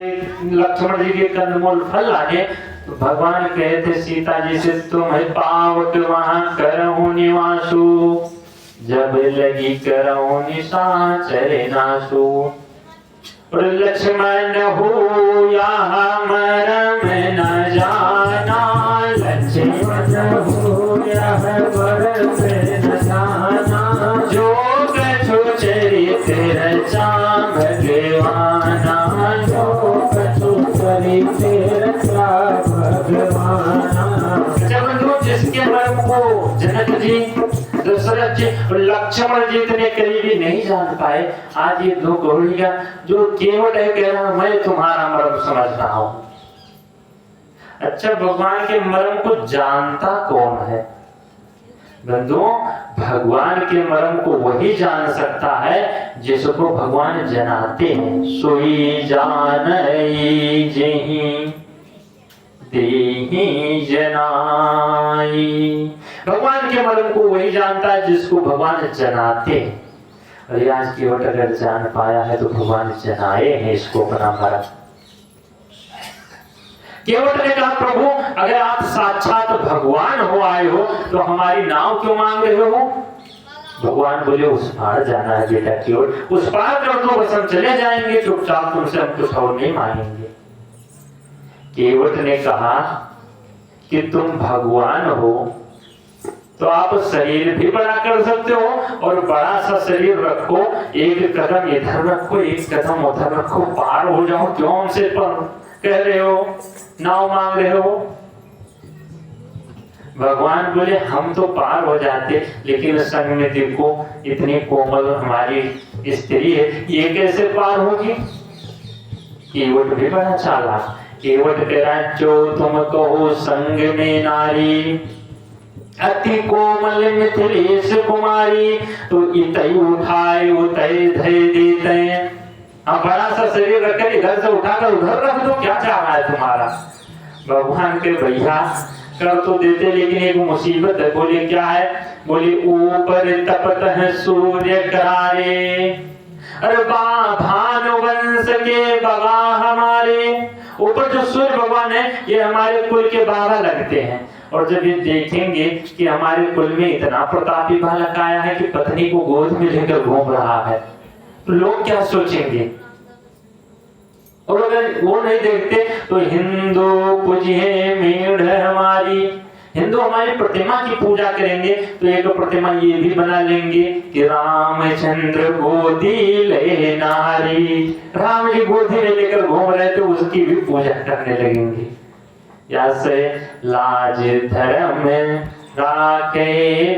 लक्ष्मण जी के कंदमूल फल लागे तो भगवान कहते सीता जी से तुम्हें पावट वहां करहु निवासु, जब लगी करहु निशाचर नासु। और लक्ष्मण हो यहाँ मरम न जाना, लक्ष्मण हो यहाँ मरम न जाना, जो कछु चरित्र रचा भगवाना, जो कछु चरित्र रचा भगवाना। जब जिसके मर्म को जनक जी, दशरथ जी और लक्ष्मण जी इतने करीबी नहीं जान पाए, आज ये दो घोड़ियां जो केवट है कह रहा मैं तुम्हारा मर्म समझ रहा हूं। अच्छा, भगवान के मर्म को जानता कौन है? बंधुओं, भगवान के मर्म को वही जान सकता है जिसको भगवान जनाते हैं। सोई जानई जेहि देहि जनाई। भगवान के मर्म को वही जानता है जिसको भगवान जनाते हैं। और आज केवट अगर जान पाया है तो भगवान जनाए हैं इसको अपना मर्म। केवट ने कहा प्रभु अगर आप साक्षात भगवान हो आए हो तो हमारी नाव क्यों मांग रहे हो? भगवान बोले उस पार जाना है बेटा केवट, उस पार कर दो बस हम चले जाएंगे, चुपचाप तुमसे हम कुछ और नहीं मांगेंगे। केवट ने कहा कि तुम भगवान हो तो आप शरीर भी बड़ा कर सकते हो और बड़ा सा शरीर रखो, एक कदम इधर रखो एक कदम उधर रखो, पार हो जाओ, क्यों हमसे पर कह रहे हो, नाव मांग रहे हो? भगवान बोले हम तो पार हो जाते, लेकिन संग में देखो इतनी कोमल हमारी स्त्री है, ये कैसे पार होगी? केवट भी बड़ा चालाक। केवट कह रहा जो तुम कहो संग में नारी, अति कोमल मिथिलेश कुमारी, तो इतई उठाए उतई धय देते। हम बड़ा सा शरीर रखकर इधर से उठाकर उधर रख दो, क्या चाह रहा है तुम्हारा? भगवान के भैया कर तो देते, लेकिन एक मुसीबत है। बोले क्या है? बोले ऊपर तपत है सूर्य करारे, अरे भानुवंश के बाबा हमारे। ऊपर जो सूर्य भगवान है ये हमारे कुल के बाबा लगते हैं, और जब ये देखेंगे कि हमारे कुल में इतना प्रतापी बालक आया है कि पत्नी को गोद में लेकर घूम रहा है, तो लोग क्या सोचेंगे? और अगर वो नहीं देखते तो हिंदू पूजिए मेढ़ हमारी, हिंदू हमारी प्रतिमा की पूजा करेंगे तो एक प्रतिमा ये भी बना लेंगे कि रामचंद्र गोदी ले नारी, राम जी गोदी में लेकर घूम रहे तो उसकी भी पूजा करने लगेंगे। या से लाज धर्म राखे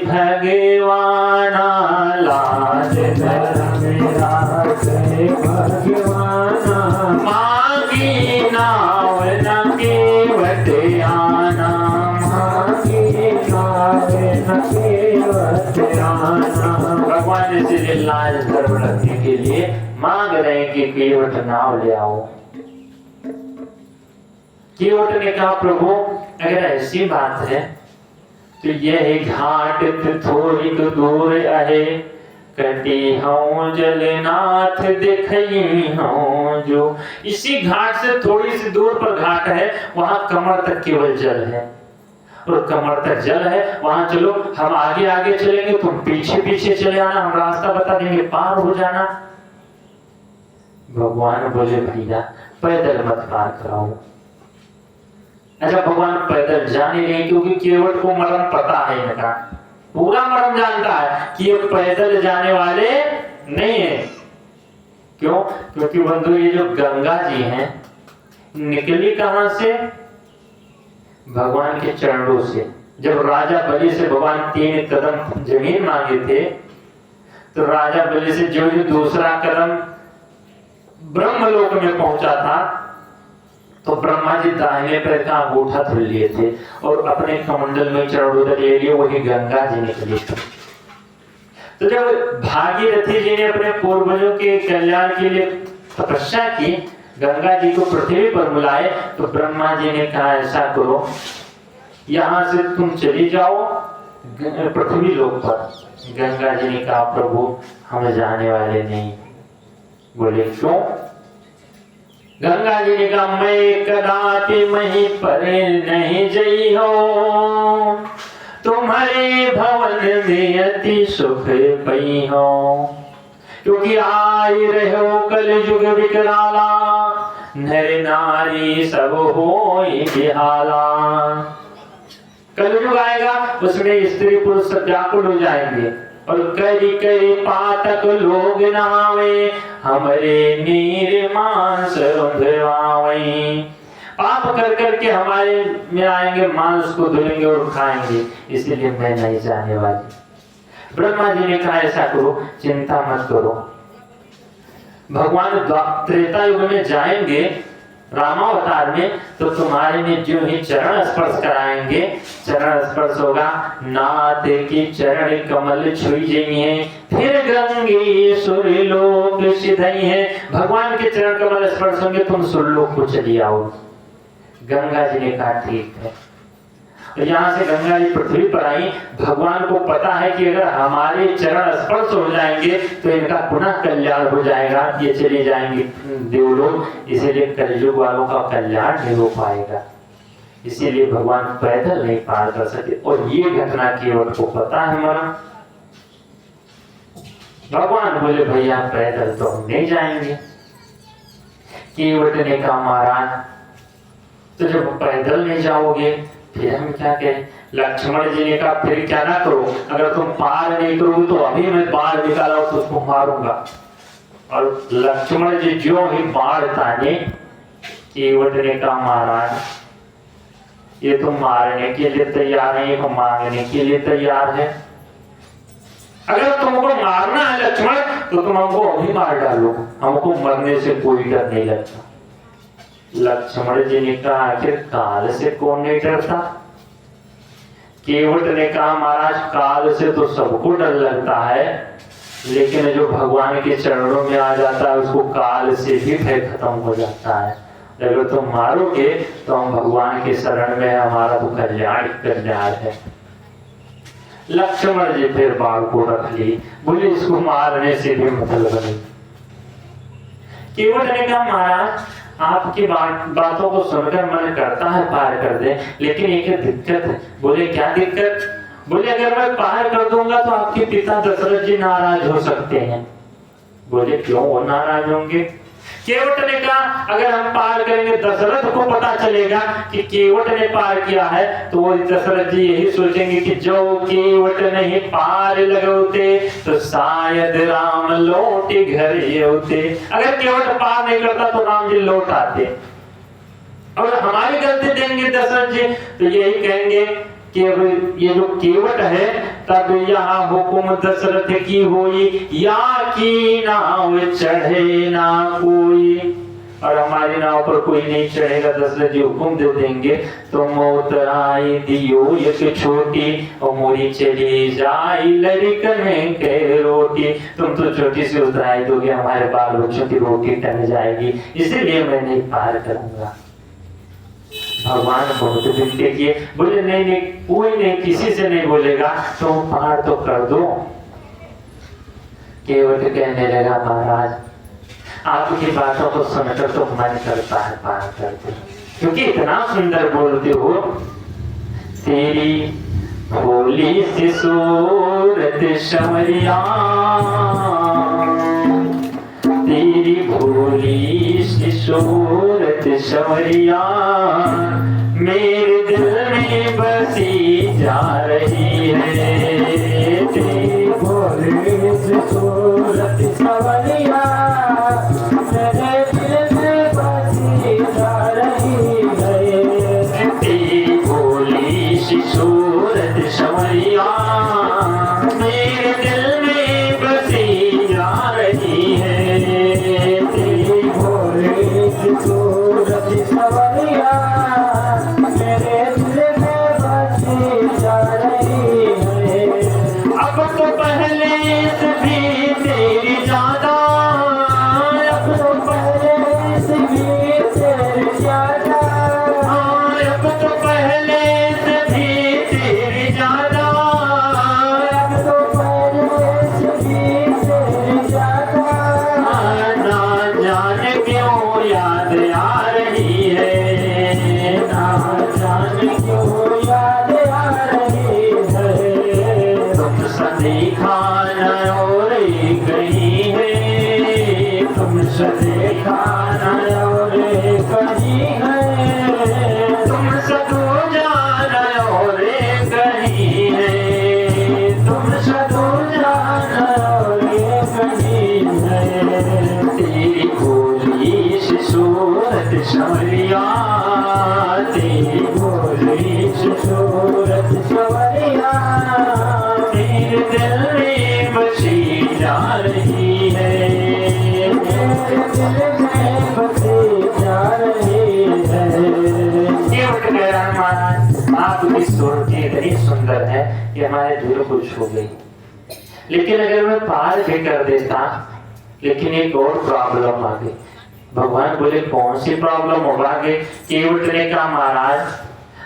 भगवाना, लाज धर्म राखे भगवाना, मांगी नाव न केवट आना, मांगी नाव न केवट आना। भगवान इसीलिए लाज धर्म रखने के लिए मांग रहे हैं कि केवट नाव ले आओ। केवट ने कहा प्रभु अगर ऐसी बात है तो यह घाट थोड़ी तो दूर है, कटी हूँ जलनाथ दिखई हूँ जो। इसी घाट से थोड़ी सी दूर पर घाट है, वहां कमर तक केवल जल है, और कमर तक जल है, वहां चलो, हम आगे आगे चलेंगे, तुम पीछे पीछे चले आना, हम रास्ता बता देंगे, पार हो जाना। भगवान बोले भैया पैदल मत पार कराओ। अच्छा, भगवान पैदल जाने नहीं, क्योंकि केवट को मर्म पता है, इनका पूरा मर्म जानता है कि ये पैदल जाने वाले नहीं है। क्यों? क्योंकि बंधु ये जो गंगा जी हैं निकली कहां से? भगवान के चरणों से। जब राजा बलि से भगवान 3 कदम जमीन मांगे थे तो राजा बलि से जो दूसरा कदम ब्रह्मलोक में पहुंचा था तो ब्रह्मा जी दाहिने पैर का अंगूठा धुल लिए थे और अपने कमंडल में चरणोदर ले लिए, वही गंगा जी निकली थी। तो जब भागीरथी जी ने अपने पूर्वजों के कल्याण के लिए तपस्या की, गंगा जी को पृथ्वी पर बुलाए, तो ब्रह्मा जी ने कहा ऐसा करो यहां से तुम चली जाओ पृथ्वी लोक पर। गंगा जी ने कहा प्रभु हम जाने वाले नहीं। बोले क्यों? गंगा जी ने कहा मैं कदापि मही पर नहीं जई हो, तुम्हारे भवन में अति सुख पई हो, क्योंकि आए रहो कल युग विकराला, नर नारी सब होई बेहाला। कल युग आएगा, उसमें स्त्री पुरुष सब व्याकुल हो जाएंगे और कई कई पातक लोग नावे, हमरे नीर मांस रुंधवावे। पाप कर करके हमारे में आएंगे, मांस को धुलेंगे और खाएंगे, इसलिए मैं नहीं जाने वाली। ब्रह्मा जी ने कहा ऐसा करो, चिंता मत करो, भगवान त्रेता युग में जाएंगे रामावतार में, तो तुम्हारे में जो ही चरण स्पर्श कराएंगे, चरण स्पर्श होगा, नाथ की चरण कमल छुई जाइए, फिर गंगे सुरलोक सिधई है। भगवान के चरण कमल स्पर्श होंगे, तुम सुरलोक को चली आओ। गंगा जी ने कहा ठीक है। तो यहाँ से गंगा जी पृथ्वी पर आई। भगवान को पता है कि अगर हमारे चरण स्पर्श हो जाएंगे तो इनका पुनः कल्याण हो जाएगा, ये चले जाएंगे देवलोक, इसीलिए कलयुग वालों का कल्याण नहीं हो पाएगा। इसीलिए भगवान पैदल नहीं पार कर सके। और ये घटना केवट को पता है मरा। भगवान बोले भैया पैदल तो हम नहीं जाएंगे। केवट ने कहा महाराज तो जब पैदल नहीं जाओगे फिर हम क्या करें। लक्ष्मण जी ने कहा फिर क्या ना करो, अगर तुम पार नहीं करोगे तो अभी मैं बाढ़ निकाला तो उसको मारूंगा। और लक्ष्मण जी जो ही बाढ़ ताने, केवट ने कहा महाराज ये तो मारने के लिए तैयार है, ये मांगने के लिए तैयार है। अगर तुमको मारना है लक्ष्मण तो तुम हमको अभी मार डालो, हमको मरने से कोई डर नहीं लगता। लक्ष्मण जी ने कहा आखिर काल से कौन नहीं डरता। केवट ने कहा महाराज काल से तो सबको डर लगता है, लेकिन जो भगवान के चरणों में आ जाता है उसको काल से भी भय खत्म हो जाता है। अगर तुम मारोगे तो हम भगवान के शरण में, हमारा तो कल्याण है। लक्ष्मण जी फिर बाण को रख ली, बोले इसको मारने से भी मतलब नहीं। केवट ने कहा महाराज आपकी बातों को सुनकर मन करता है पार कर दे, लेकिन एक दिक्कत है। बोले क्या दिक्कत। बोले अगर मैं पार कर दूंगा तो आपके पिता दशरथ जी नाराज हो सकते हैं। बोले क्यों वो नाराज होंगे। केवट ने कहा अगर हम पार करेंगे दशरथ को पता चलेगा कि केवट ने पार किया है, तो वो दशरथ जी यही सोचेंगे कि जो केवट नहीं पार लगोते तो शायद राम लौटे घर होते। अगर केवट पार नहीं करता तो राम जी लौट आते। और हमारी गलती देंगे दशरथ जी तो यही कहेंगे कि ये जो केवट है तब यहाँ हुकुम दशरथ की होई, या की नाव चढ़े ना कोई। और हमारी नाव पर कोई नहीं चढ़ेगा, दशरथ जी हुकुम दे देंगे तो मोतराई दियो एक छोटी और मोरी चली जाई लड़कन के रोटी। तुम तो छोटी सी उतराई दोगे, हमारे बाल बच्चों की रोटी टन जाएगी, इसीलिए मैं नहीं पार करूंगा। भगवान बहुत विनती किए, बोले नहीं नहीं कोई नहीं, किसी से नहीं बोलेगा, तुम पार तो कर दो। केवट कहने लगा महाराज आपकी बातों को सुनकर तो मन करता है पार कर दो, क्योंकि इतना सुंदर बोलते हो। तेरी भोली सी सूरत शमरिया, तेरी भोली सी सूरत शमरिया मेरे दिल में बसी जा रही है। तेरी भोली सी सूरत शमरिया मेरे दिल में बसी जा रही है। तेरी भोली सी सूरत शमरिया मेरे दिल में बसी जा रही है। तेरी भोली सी सूरत शमरिया मेरे दिल में बसी जा रही है। अब तो पहले से भी तेरी ज्यादा, अब तो पहले से भी तेरी ज्यादा, अब तो पहले से भी तेरी ज्यादा, अब तो पहले से भी तेरी ज्यादा। ना जाने क्यों याद रही है, ना जाने क्यों याद आ रही है। तुमसे देखा न और कहीं है, तुमसे देखा न और कहीं है, तुमसे दूजा न और कहीं है, तुमसे दूजा न और कहीं है। तेरी भोली सी सूरत संवरिया, तेरी भोली सी सूरत संवरिया, मेरे दिल में बसी जा रही है, मेरे दिल में बसी जा रही है। केवट कह रहा महाराज आपकी सूरत इतनी सुंदर है कि हमारे दिल को छू गई, लेकिन अगर मैं पार भी कर देता, लेकिन एक और प्रॉब्लम आ गई। भगवान बोले कौन सी प्रॉब्लम होगा? केवट ने कहा महाराज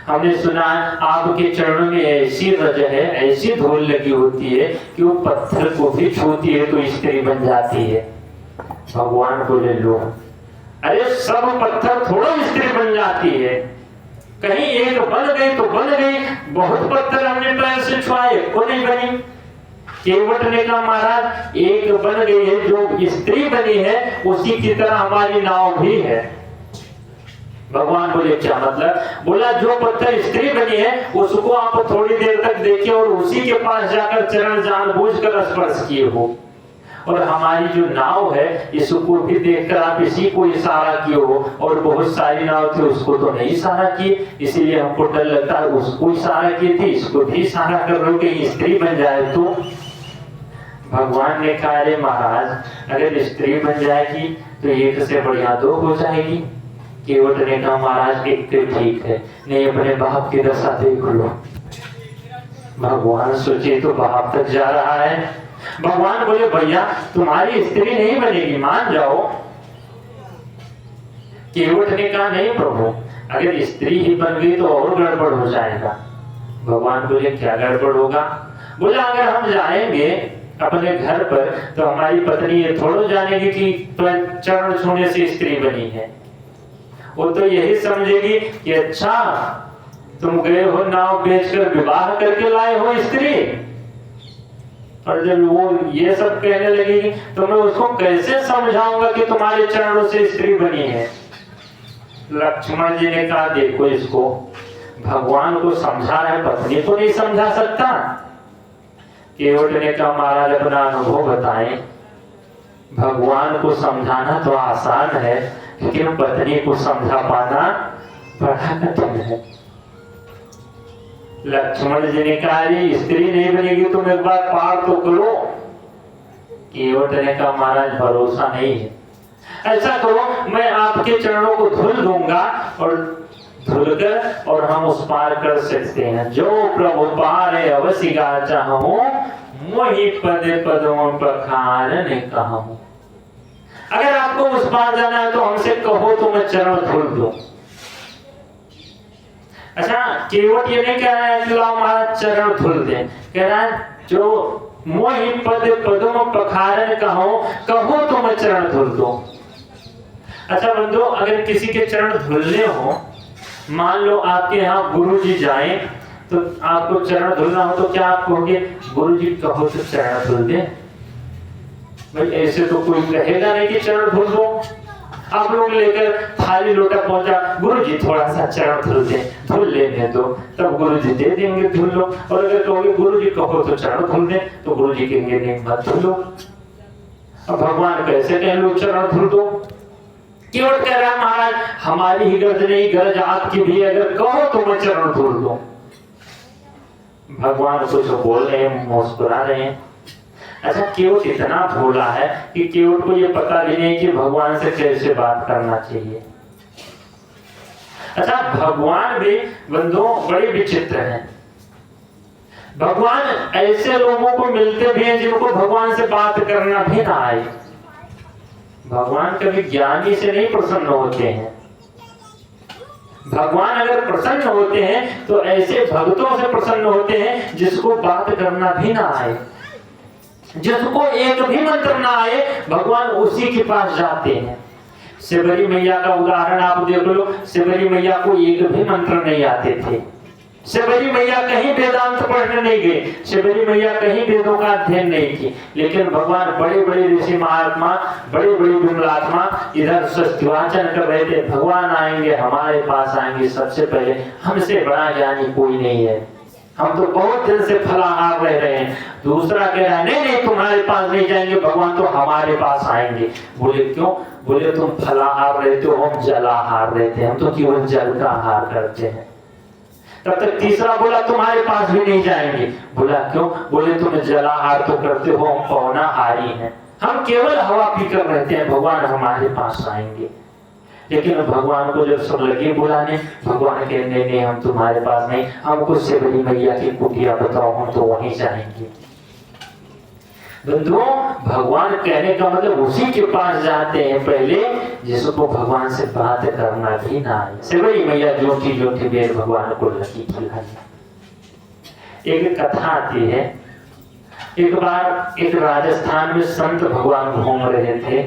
हमने सुना आपके चरणों में ऐसी रज है, ऐसी धूल लगी होती है कि वो पत्थर को भी छूती है तो स्त्री बन जाती है। भगवान बोले लो, अरे सब पत्थर थोड़ा स्त्री बन जाती है, कहीं एक बन गई तो बन गई, बहुत पत्थर हमने पैर से छुआए वो नहीं बनी। केवट ने कहा महाराज एक बन गई है, जो स्त्री बनी है उसी की तरह हमारी नाव भी है। भगवान बोले क्या मतलब? बोला जो पत्थर स्त्री बनी है उसको आप थोड़ी देर तक देखे और उसी के पास जाकर चरण जानबूझकर स्पर्श किए हो, और हमारी जो नाव है इसको भी देखकर आप इसी को इशारा किए हो, और बहुत सारी नाव थी उसको तो नहीं इशारा किए, इसीलिए हमको डर लगता है उसको इशारा किए थे, इसको भी इशारा कर लो कि स्त्री बन जाए तो। भगवान ने कहा अरे महाराज अगर स्त्री बन जाएगी तो एक से बढ़िया दो हो जाएगी। केवट ने कहा महाराज एक तो ठीक है, नहीं अपने बाप की दशा देख लो। भगवान सोचे तो बाप तक जा रहा है। भगवान बोले भैया तुम्हारी स्त्री नहीं बनेगी, मान जाओ। केवट ने कहा नहीं प्रभु, अगर स्त्री ही बन गई तो और गड़बड़ हो जाएगा। भगवान बोले क्या गड़बड़ होगा? बोला अगर हम जाएंगे अपने घर पर तो हमारी पत्नी ये थोड़ा जानेगी कि चरण छूने से स्त्री बनी है, वो तो यही समझेगी कि अच्छा तुम गए हो नाव बेचकर विवाह करके लाए हो स्त्री। और जब वो ये सब कहने लगेगी तो मैं उसको कैसे समझाऊंगा कि तुम्हारे चरणों से स्त्री बनी है। लक्ष्मण जी ने कहा देखो इसको भगवान को समझा रहा है, पत्नी को नहीं समझा सकता। केवट ने कहा महाराज अपना अनुभव बताएं। भगवान को समझाना तो आसान है, लेकिन पत्नी को समझा पाना बड़ा कठिन है। लक्ष्मण जी ने कहा स्त्री नहीं बनेगी तुम एक बार पार तो करो। केवट ने कहा महाराज भरोसा नहीं है, ऐसा करो मैं आपके चरणों को धुल दूंगा और धुलकर और हम उस पार कर सकते हैं। जो प्रभु पारे अवश्य गा चाहूं, मोहि पद पदों पखारन कहूं। अगर आपको उस पार जाना है तो हमसे कहो तो मैं चरण धुल दूं। अच्छा केवट ये नहीं कह रहा है कि लाओ महाराज चरण धुल दे, कह रहा है जो मोहि पद पदों पखारन कहूं, कहो तो मैं चरण धुल दूं। अच्छा बंधु अगर किसी के चरण धुलने हो, मान लो आपके यहाँ गुरु जी जाए तो आपको चरण धुलना हो तो क्या आप कहोगे गुरु जी कहो तो चरण धुल दे? भाई ऐसे तो कोई कहेगा नहीं कि चरण धुल दो। आप लोग लेकर थाली लोटा पहुंचा, गुरु जी थोड़ा सा चरण धुल दे, धुल लेने दो, तब गुरु जी दे देंगे धुल लो। और अगर कहोगे गुरु जी कहो तो चरण धुल दे तो गुरु जी कहेंगे नहीं मत धुलो। अब भगवान कैसे कह लो चरण धुल दो? केवट कह रहा महाराज हमारी ही गरज नहीं गरज आपकी भी, अगर कहो तो मैं चरण धुल दूं। भगवान कुछ बोल रहे हैं, मुस्कुरा रहे हैं। अच्छा केवट इतना भोला है कि केवट को ये पता भी नहीं कि भगवान से कैसे बात करना चाहिए। अच्छा भगवान भी बंधुओं बड़े विचित्र हैं। भगवान ऐसे लोगों को मिलते भी हैं जिनको भगवान से बात करना भी ना आए। भगवान कभी ज्ञानी से नहीं प्रसन्न होते हैं। भगवान अगर प्रसन्न होते हैं तो ऐसे भक्तों से प्रसन्न होते हैं जिसको बात करना भी ना आए, जिसको एक भी मंत्र ना आए, भगवान उसी के पास जाते हैं। शबरी मैया का उदाहरण आप देख लो, शबरी मैया को एक भी मंत्र नहीं आते थे। शबरी मैया कहीं वेदांत पढ़ने नहीं गए, शबरी मैया कहीं वेदों का अध्ययन नहीं की, लेकिन भगवान बड़े बड़े ऋषि महात्मा, बड़े बड़े विमलात्मा इधर स्तुवाचन कर रहे थे, भगवान आएंगे, हमारे पास आएंगे, सबसे पहले हमसे बड़ा ज्ञानी कोई नहीं है, हम तो बहुत दिन से फलाहार रह रहे हैं। दूसरा कह रहा है नहीं नहीं तुम्हारे पास नहीं जाएंगे, भगवान तो हमारे पास आएंगे। बोले क्यों? बोले तुम फलाहार रहते हो, हम जलाहार रहते हैं, हम तो केवल जल का आहार करते हैं। तब तक तीसरा बोला तुम्हारे पास भी नहीं जाएंगे। बोला क्यों? बोले तुम जलाहार तो करते हो, हम पौनाहारी हैं, हम केवल हवा पीकर रहते हैं, भगवान हमारे पास आएंगे। लेकिन भगवान को जब सब लगे बुलाने, भगवान कहने नहीं हम तुम्हारे पास नहीं, हमको शबरी मैया की कुटिया बताओ, हम तो वहीं जाएंगे। बंधुओं, भगवान कहने का मतलब उसी के पास जाते हैं पहले जिसको भगवान से बात करना भी ना आए। शबरी मैया जोटी जोटी बेर भगवान को लगी खिलाई। एक कथा आती है, एक बार एक राजस्थान में संत भगवान घूम रहे थे,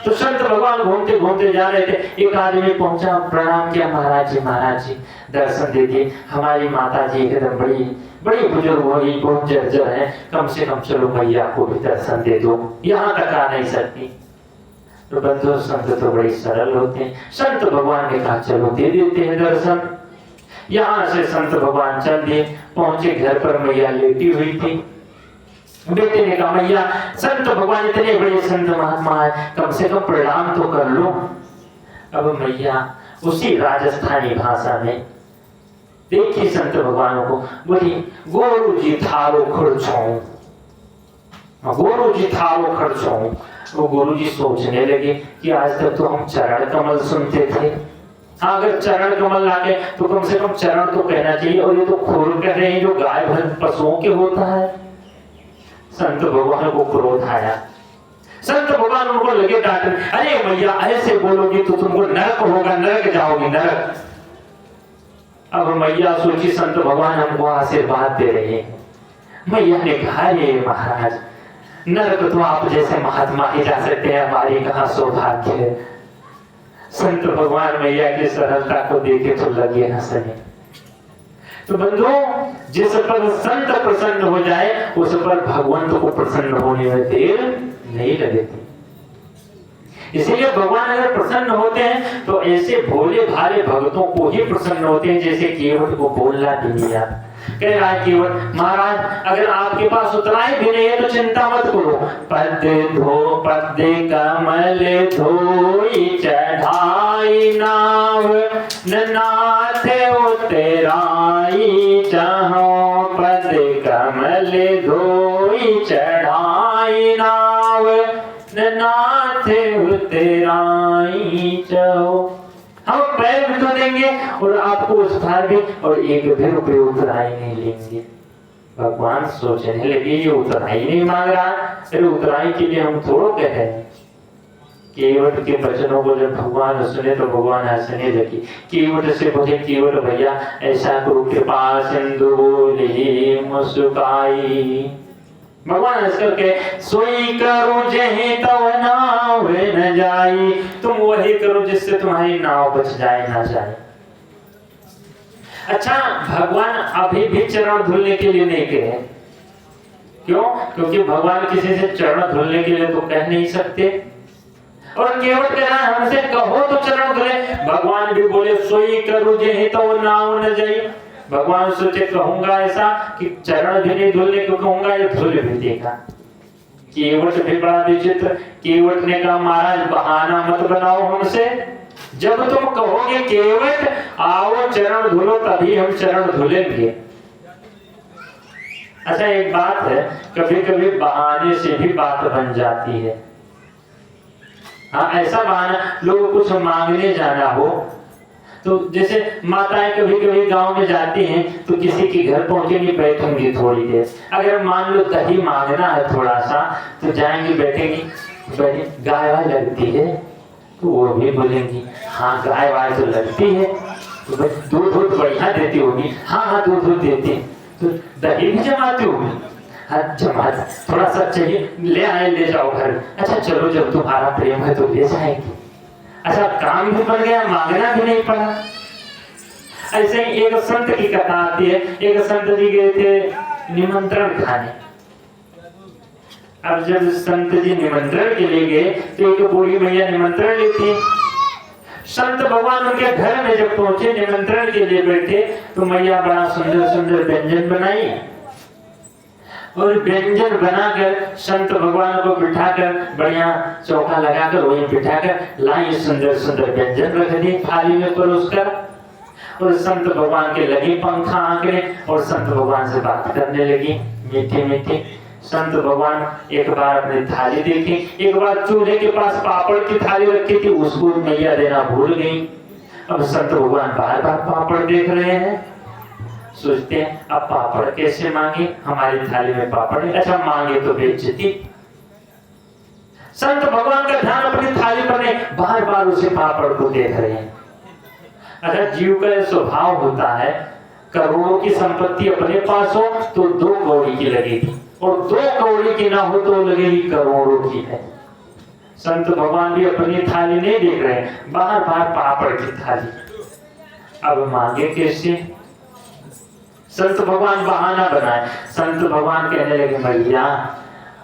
तो संत भगवान घूमते घूमते जा रहे थे, एक आदमी पहुंचा, प्रणाम किया, महाराज जी दर्शन दे दिए, हमारी माता जी एकदम बड़ी बुजुर्ग हो गई, बहुत जर्जर है, कम से कम चलो मैया को भी दर्शन दे दो, यहाँ तक आ नहीं सकती। तो बंधु संत तो बड़ी सरल होते हैं, संत भगवान ने कहा चलो दे देते हैं दर्शन। यहाँ से संत भगवान चल दिए, पहुंचे घर पर मैया लेटी हुई थी। बेटे ने कहा मैया संत भगवान इतने बड़े संत महात्मा है, कम से कम प्रणाम तो कर लो। अब मैया उसी राजस्थानी भाषा में देखी संत भगवानों को, बोली गोरु जी थारो खर्चो, गोरु जी थारो खर्चो। वो गुरु जी सोचने लगे कि आज तक तो हम चरण कमल सुनते थे, अगर चरण कमल लाके तो कम से कम चरण तो कहना चाहिए, और ये तो खुर कह रहे हैं जो गाय पशुओं के होता है। संत भगवान को क्रोध आया, संत भगवान उनको लगे डांटने, अरे मैया ऐसे बोलोगी तो तुमको नरक होगा, नरक जाओगी नरक। अब मैया सोची संत भगवान हमको आशीर्वाद दे रहे हैं। मैया ने कहा ये महाराज नरक तो आप जैसे महात्मा ही जा सकते हैं, हमारी कहाँ सौभाग्य है। संत भगवान मैया की सरलता को देखे तो लगे हंसने। तो बंधुओं, जिस पर संत प्रसन्न हो जाए उस पर भगवंत को प्रसन्न होने में देर नहीं लगती। इसीलिए भगवान अगर प्रसन्न होते हैं तो ऐसे भोले भाले भक्तों को ही प्रसन्न होते हैं, जैसे केवट को बोलना भी नहीं आता। कह रहा है केवट, महाराज अगर आपके पास उतना ही भी नहीं है तो चिंता मत करो, पद कमल धोई चढ़ाई नाव, नाथ उतराई चाहो, पद कमल धोई चढ़ाई नाव, नाथ उतराई चाहो। हम पैर भी तो देंगे और आपको उस भार भी, और एक भी रुपये उतराई नहीं लेंगे। भगवान सोचने लगे ये उतराई नहीं मांग रहा, अरे उतराई के लिए हम थोड़ा कह रहे हैं। केवट के वचनों को जब भगवान सुने तो भगवान हंसने लगे। केवट से बोले, केवट भैया ऐसा करो, कृपा सिंधु बोली मुस्काई। भगवान हंस करके, सोई करो जही तव नाव न जाई, तुम वही करो जिससे तुम्हारी नाव बच जाए ना जाए। अच्छा, भगवान अभी भी चरण धुलने के लिए नहीं कहे, क्यों? क्योंकि भगवान किसी से चरण धुलने के लिए तो कह नहीं सकते, और केवल कह रहा है हमसे कहो तो चरण धुले। भगवान भी बोले सोई करो जही तव नाव न जाई। भगवान सोचे कहूंगा ऐसा कि चरण भी नहीं धुलने को कहूंगा, ये धुल भी देगा। केवट भी बड़ा विचित्र। केवट ने कहा महाराज बहाना मत बनाओ हमसे, जब तुम कहोगे केवट आओ चरण धुलो तभी हम चरण धुलेंगे। अच्छा, एक बात है, कभी कभी बहाने से भी बात बन जाती है। हाँ, ऐसा बहाना, लोग कुछ मांगने जाना हो तो जैसे माताएं कभी कभी गांव में जाती हैं तो किसी के घर पहुंचेंगी, बैठेंगी थोड़ी देर। अगर मान लो दही मांगना है थोड़ा सा तो जाएंगी, बैठेंगी, गाय वाय लगती है तो वो भी बोलेंगी हाँ गाय वाय तो लगती है, तो दूध बढ़िया देती होगी, हाँ दूध देती, तो दही भी जमाती होगी, हाँ जमा, थोड़ा सा चाहिए ले आए ले जाओ घर, अच्छा चलो जब तुम्हारा प्रेम है तो ले जाएंगे। अच्छा काम भी बन गया, मांगना भी नहीं पड़ा। ऐसे ही एक संत की कथा आती है। एक संत जी गए थे निमंत्रण खाने। अब जब संत जी निमंत्रण के लिए गए तो एक बूढ़ी मैया निमंत्रण लेती। संत भगवान उनके घर में जब पहुंचे, निमंत्रण के लिए बैठे, तो मैया बड़ा सुंदर सुंदर व्यंजन बनाई और व्यंजन बनाकर संत भगवान को बिठाकर बढ़िया चौका लगाकर वहीं बिठाकर लाई, सुंदर सुंदर व्यंजन रख दी थाली में परोसकर। और संत भगवान के लगी पंखा आंकड़े और संत भगवान से बात करने लगी मीठी मीठी। संत भगवान एक बार अपनी थाली देखी, एक बार चूल्हे के पास पापड़ की थाली रखी थी, उसको मैया देना भूल गई। अब संत भगवान बार बार पापड़ देख रहे हैं, सोचते हैं अब पापड़ कैसे मांगे, हमारी थाली में पापड़ है, अच्छा मांगे तो बेइज्जती। संत भगवान का ध्यान अपनी थाली पर नहीं, बार बार उसे पापड़ को देख रहे हैं। अच्छा जीव का स्वभाव होता है, करोड़ों की संपत्ति अपने पास हो तो 2 कौड़ी की लगेगी और 2 कौड़ी की ना हो तो लगेगी करोड़ों की है। संत भगवान भी अपनी थाली नहीं देख रहे, बार बार पापड़ की थाली। अब मांगे कैसे? संत भगवान बहाना बनाए। संत भगवान कहने लगे मैया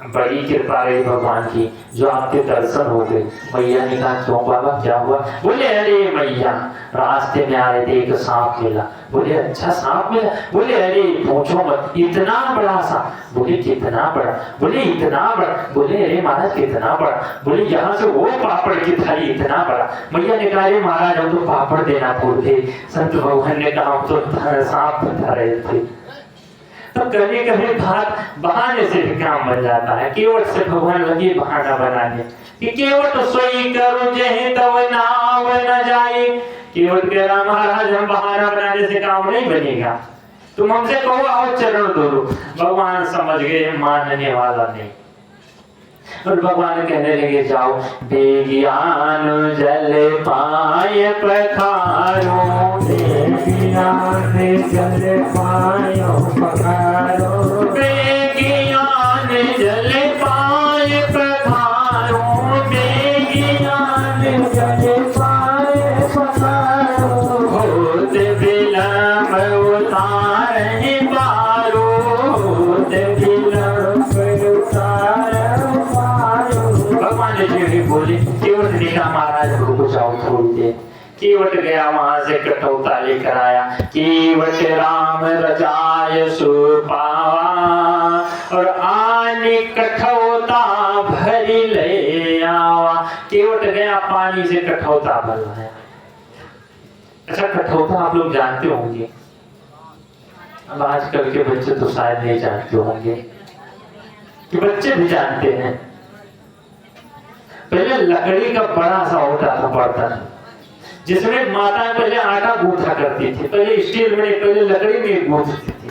बड़ी कृपा रही भगवान की जो आपके दर्शन हो गए। मैया ने कहा क्यों बाबा क्या हुआ? बोले अरे मैया रास्ते में आ रहे थे, एक सांप मिला। बोले अच्छा सांप मिला? बोले अरे पूछो मत, इतना बड़ा सांप। बोले कितना बड़ा? बोले इतना बड़ा। बोले अरे महाराज कितना बड़ा? बोले यहाँ से वो पापड़ की थाली इतना बड़ा। मैया ने कहा अरे महाराज हम तो पापड़ देना भूल गए। संत भगवान ने कहा हम तो सांप बता रहे थे। तो कभी कभी बात बहाने से भी काम बन जाता है। केवट से भगवान लगे बहाना बनाने कि केवट सोई करो जही तब नाव न जाए। केवट कह रहा महाराज हम बहाना बनाने से काम नहीं बनेगा, तुम हमसे कहो आओ चरण धो। भगवान समझ गए मानने वाला नहीं और भगवान कहने लगे जाओ बेगियान जल पाए पखारो, बेगियान जल पाए पखारो, बेगियान जल पाए पखारो, बेगियान जल पाए पखारो, होत बिलम उतारे पारो, होत बिलम उतारे। भगवान ने बोले केवट ने कहा महाराज को जाओ छोड़ दे। केवट गया वहां से कठौता लेकर आया। केवट राम रजाय सुपावा और आने कठौता भरी ले आवा। केवट गया पानी से कठौता भर लाया। अच्छा कठौता आप लोग जानते होंगे, अब आजकल के बच्चे तो शायद नहीं जानते होंगे कि बच्चे भी जानते हैं। पहले लकड़ी का बड़ा सा होता था बर्तन जिसमें माता पहले आटा गूंथा करती थी। पहले स्टील में, पहले लकड़ी में गूंथती थी।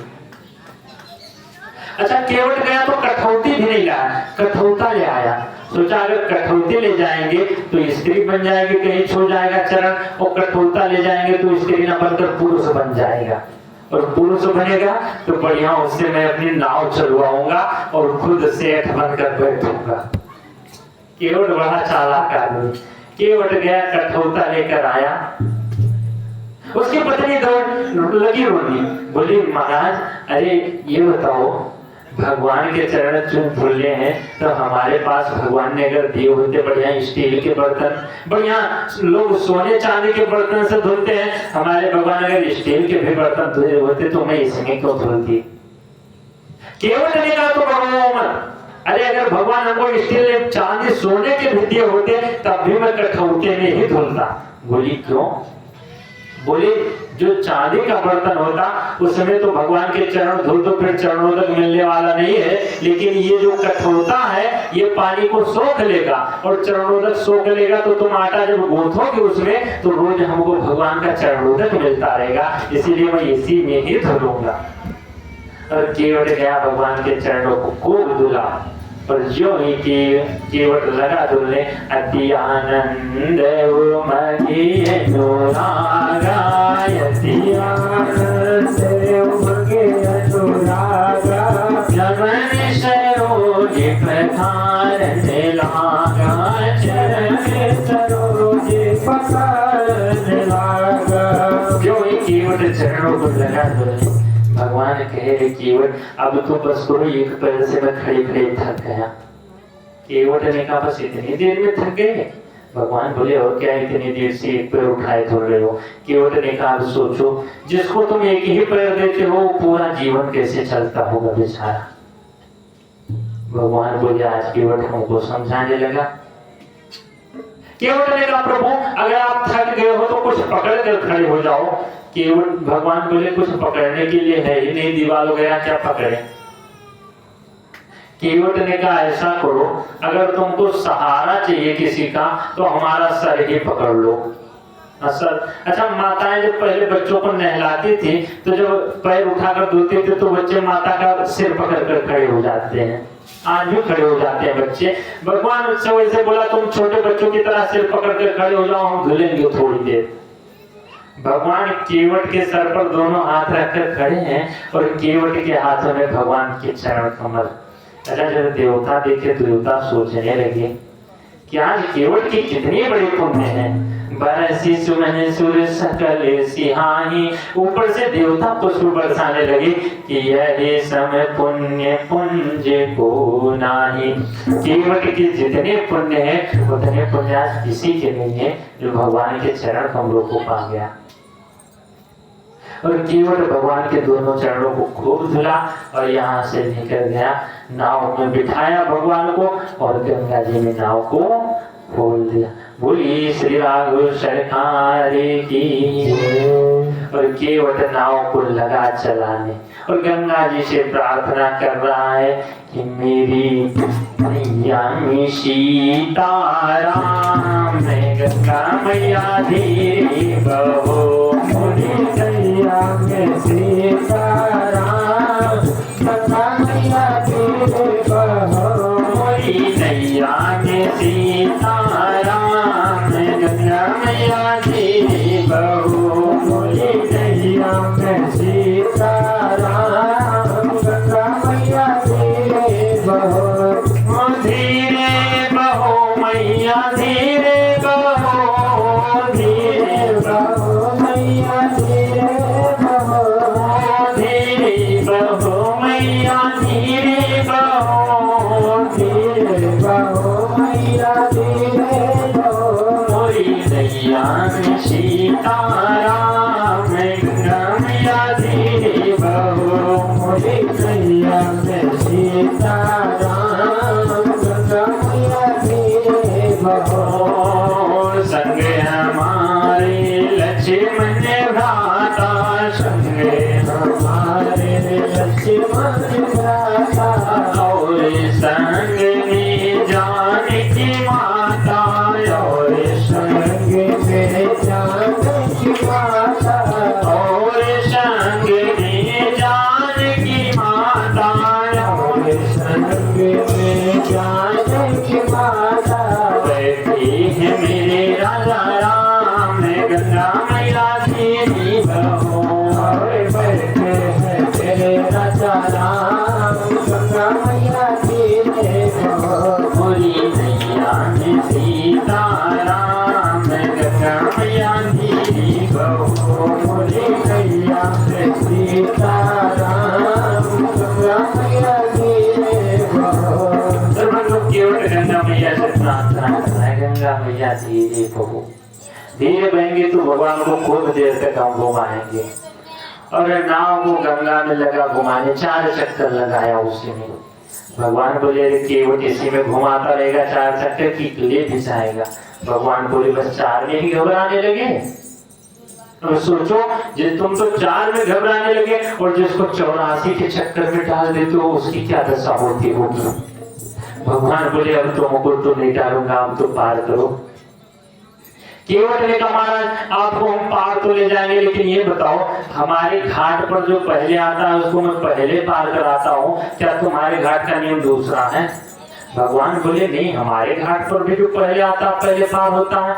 अच्छा केवट गया तो कठौती भी नहीं लाया, कठौता ले आया। सोचा अगर कठौती ले जाएंगे तो स्त्री बन जाएगी, कहीं छू जाएगा चरण, और कठौता ले जाएंगे तो स्त्री न बनकर पुरुष बन जाएगा और पुरुष बनेगा तो बढ़िया उससे मैं अपनी नाव चलवाऊंगा और खुद सेठ बनकर बैठूंगा। केवट बड़ा चालाक आदमी। केवट गया कठौता लेकर आया। उसकी पत्नी दौड़ लगी रोनी, बोली महाराज अरे ये बताओ भगवान के चरण चूम धुलने हैं तो हमारे पास भगवान ने अगर दिए होते बढ़िया स्टील के बर्तन, बढ़िया लोग सोने चांदी के बर्तन से धुलते हैं, हमारे भगवान अगर स्टील के भी बर्तन धुले होते तो मैं इसमें क्यों धुलती? केवट ने कहा तो मत, अरे अगर भगवान हमको स्टील चांदी सोने के भी दिए होते तब भी मैं कठौते में ही धुलता। बोली क्यों? बोली जो चांदी का बर्तन होता उसमें तो भगवान के चरण धुल तो फिर चरणोदक मिलने वाला नहीं है, लेकिन ये जो कठौता है ये पानी को सोख लेगा और चरणोदक सोख लेगा तो तुम आटा जब गूंथोगे उसमें तो रोज हमको भगवान का चरणोदक मिलता रहेगा, इसीलिए मैं इसी में ही धुलूंगा। और केवट गया भगवान के चरणों को खूब धुला और जो ही केवट लगा धुलने अति आनंद उमगे अनुरागा, अति आनंद उमगे अनुरागा, जवन सरोज प्रधान लागा, चरण सरोज केवट चरणों को लगा बोले भगवान कहे रे केवट अब तो बस करो, एक पैर से मैं खड़े खड़े थक गया। केवट ने कहा बस इतनी देर में थक गए? भगवान बोले और क्या इतनी देर से एक पैर उठाए थोड़ रहे हो? केवट ने कहा अब सोचो जिसको तुम एक ही पैर देते हो पूरा जीवन कैसे चलता होगा बेचारा। भगवान बोले आज केवट हमको समझाने लगा। केवट ने कहा प्रभु अगर आप थक गए हो तो कुछ पकड़ कर खड़े हो जाओ। केवट भगवान बोले कुछ पकड़ने के लिए है ही नहीं, दीवार वगैरह क्या पकड़े। केवट ने कहा ऐसा करो अगर तुमको सहारा चाहिए किसी का तो हमारा सर ही पकड़ लो। सर अच्छा, माताएं जब पहले बच्चों को नहलाती थी तो जब पैर उठाकर धोते थे तो बच्चे माता का सिर पकड़ कर खड़े हो जाते हैं, आज भी खड़े हो जाते हैं बच्चे। भगवान उससे वैसे बोला तुम छोटे बच्चों की तरह सिर पकड़ कर खड़े हो जाओ, हम धुलेंगे थोड़ी देर। भगवान केवट के सर पर दोनों हाथ रखकर खड़े हैं और केवट के हाथों में भगवान के चरण कमल। अच्छा जब देवता देखे तो देवता सोचने लगे कि आज केवट की कितनी बड़ी पुण्य है। बरसी सुमन सुर सकल सिहाही, ऊपर से देवता पुष्प बरसाने लगे कि यह समय पुण्य पुंज को नाही। केवट के जितने पुण्य है उतने पुण्य आज किसी के नहीं है जो भगवान के चरण कमलों को पा गया। और केवट भगवान के दोनों चरणों को खूब धुला और यहाँ से निकल गया, नाव में बिठाया भगवान को और गंगा जी में नाव को खोल दिया। बोली श्री राघव सरकार की। और केवट नाव को लगा चलाने और गंगा जी से प्रार्थना कर रहा है कि मेरी मैया में सीताराम, मैं गंगा मैया धीरे बहो, मेरी मैया में सीताराम, गंगा मैया धीरे बहो, मेरी नैया में सीताराम, गंगा मैया धीरे बहो, मेरी नैया में सीताराम, गंगा मैया धीरे बहो, धीरे बहो मैया धीरे बहो, धीरे बहो मैया धीरे बहो, धीरे बहो मैया धीरे बहो, धीरे बहो मैया धीरे बहो, मोरी नैया में सीताराम, गंगा मैया धीरे बहो, मोरी नैया में सीताराम, गंगा मैया धीरे बहो। संग हमारे लक्ष्मण भ्राता, संग हमारे लक्ष्मण भ्राता, और संग में जानकी माता, और संग में जानकी माता, और संग में जानकी माता, और संग में जानकी माता, बैठी है मेरे राजा राम, गंगा मैया धीरे बहो, बैठे हैं मेरे राजा राम, गंगा मैया धीरे बहो, पूरी नैया में सीताराम, गंगा मैया धीरे बहो, पूरी नैया में सीताराम, गंगा मैया धीरे बहो। केवट गंगा मैया से प्रार्थना करना है, गंगा मैया धीरे बहो। धीरे बहेंगे तो भगवान को खूब देर तक हम घुमाएंगे। और नाव को गंगा में लगा घुमाने, 4 चक्कर लगाया उसी में। भगवान बोले केवट इसी में घुमाता रहेगा 4 चक्कर की ले भी जाएगा। भगवान बोले बस 4 में ही घबराने लगे। अब सोचो जिस तुम तो 4 में घबराने लगे और जिसको 84 के चक्कर में डाल देते हो उसकी क्या दशा होती होगी। भगवान बोले अब तुमको तो नहीं डालूंगा, अब तो पार करो। केवट ने कहा महाराज आपको हम पार तो ले जाएंगे, लेकिन ये बताओ हमारे घाट पर जो पहले आता है उसको मैं पहले पार कराता हूँ, क्या तुम्हारे घाट का नियम दूसरा है। भगवान बोले नहीं, हमारे घाट पर भी जो पहले आता है पहले पार होता है।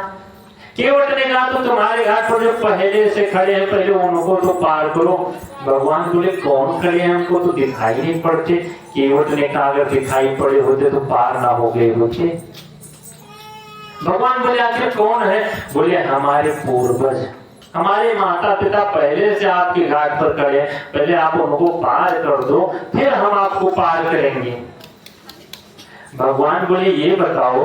केवट ने कहा तो तुम्हारे घाट पर जो पहले से खड़े हैं पहले उनको तो पार करो। भगवान बोले कौन खड़े हैं, हमको तो दिखाई नहीं पड़ते। केवट ने कहा अगर दिखाई पड़े होते तो पार ना हो गए होते। भगवान बोले आखिर कौन है। बोले हमारे पूर्वज हमारे माता पिता पहले से आपके घाट पर खड़े, पहले आप उनको पार कर दो, फिर हम आपको पार करेंगे। भगवान बोले ये बताओ,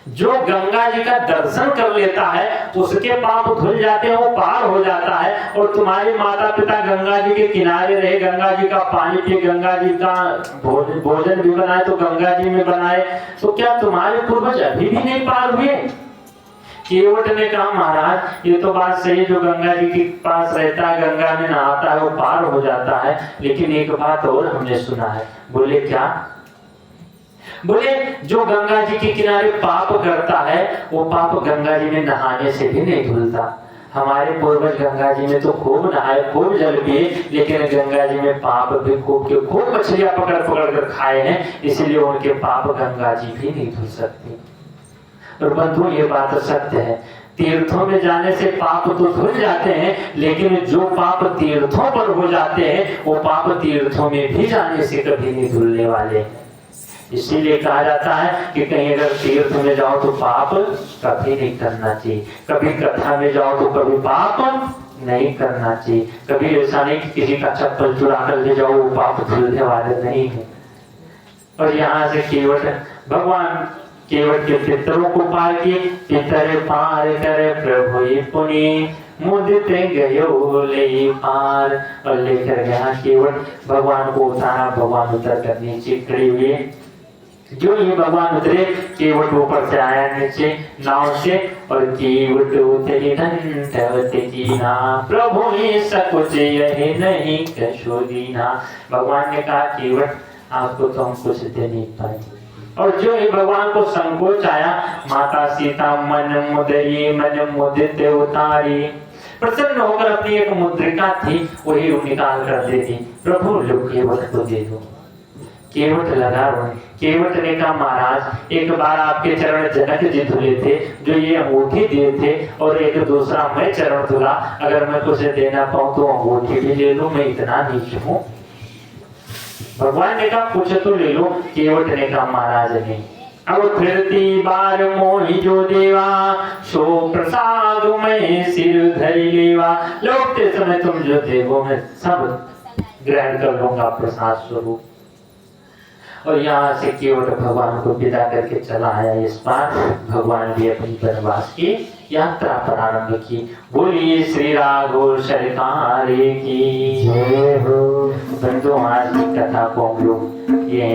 जो गंगा जी का दर्शन कर लेता है उसके पाप धुल जाते हैं, वो पार हो जाता है, और तुम्हारे माता पिता गंगा जी के किनारे रहे, गंगा जी का पानी पिए, गंगा जी का भोजन भी बनाए तो गंगा जी में बनाए, तो क्या तुम्हारे पूर्वज अभी भी नहीं पार हुए? केवट ने कहा महाराज ये तो बात सही है, जो गंगा जी के पास रहता है, गंगा में नहाता है, वो पार हो जाता है, लेकिन एक बात और हमने सुना है। बोले क्या? बोले जो गंगा जी के किनारे पाप करता है वो पाप गंगा जी में नहाने से भी नहीं धुलता। हमारे पूर्वज गंगा जी में तो खूब नहाए, खूब जल पिए, लेकिन गंगा जी में पाप भी खूब मछलियां पकड़ पकड़ कर खाए हैं, इसलिए उनके पाप गंगा जी भी नहीं धुल सकते। और बंधु ये बात सत्य है, तीर्थों में जाने से पाप तो धुल जाते हैं, लेकिन जो पाप तीर्थों पर हो जाते हैं वो पाप तीर्थों में भी जाने से कभी नहीं धुलने वाले। इसीलिए कहा जाता है कि कहीं अगर तीर्थ में जाओ तो पाप कभी नहीं करना चाहिए, कभी कथा में जाओ तो कभी पाप नहीं करना चाहिए, कभी ऐसा नहीं कि किसी का चप्पल चुरा कर ले जाओ, वो पाप धुलने वाले नहीं है। और यहाँ से केवट भगवान केवट के पितरों को पार किए, पितर पार करे प्रभु पुनि मुदित गयो ले पार, और लेकर गया केवट, भगवान को उतारा, भगवान उतर कर नीचे खड़े हुए। जो ये भगवान उतरे, केवट ऊपर से आया नीचे नाव से, और केवट उतरे दंडवत कीना, प्रभु ही सकुच यही नहीं कशो दीना। भगवान ने कहा केवट आपको तो हम कुछ दे नहीं पाए। और जो ही भगवान को संकोच आया, माता सीता मन मुदरी मन मुदित उतारी, प्रसन्न होकर अपनी एक मुद्रिका थी वही निकाल कर दे दी, प्रभु लो केवट को दे दो। केवट लगा रोने। केवट ने कहा महाराज एक बार आपके चरण जनक जी धुले थे, जो ये अंगूठी दिए थे, और एक दूसरा मैं चरण धुला, अगर मैं कुछ देना पाऊं तो अंगूठी भी ले लो, मैं इतना नीच हूं। भगवान ने कहा कुछ तो ले लो। केवट ने कहा महाराज नहीं, अब फिरती बार मोहि जो देवा, सो प्रसाद में सिर धरि लेवा। लौटते समय तुम जो देवो मैं सब ग्रहण कर लूंगा प्रसाद स्वरूप। और यहाँ से केवट भगवान को विदा करके चला आया। इस बार भगवान भी अपनी वनवास की यात्रा प्रारंभ की। बोलिए श्री राघव सरकार की जय हो। बंधुओं आज की कथा को हम लोग ये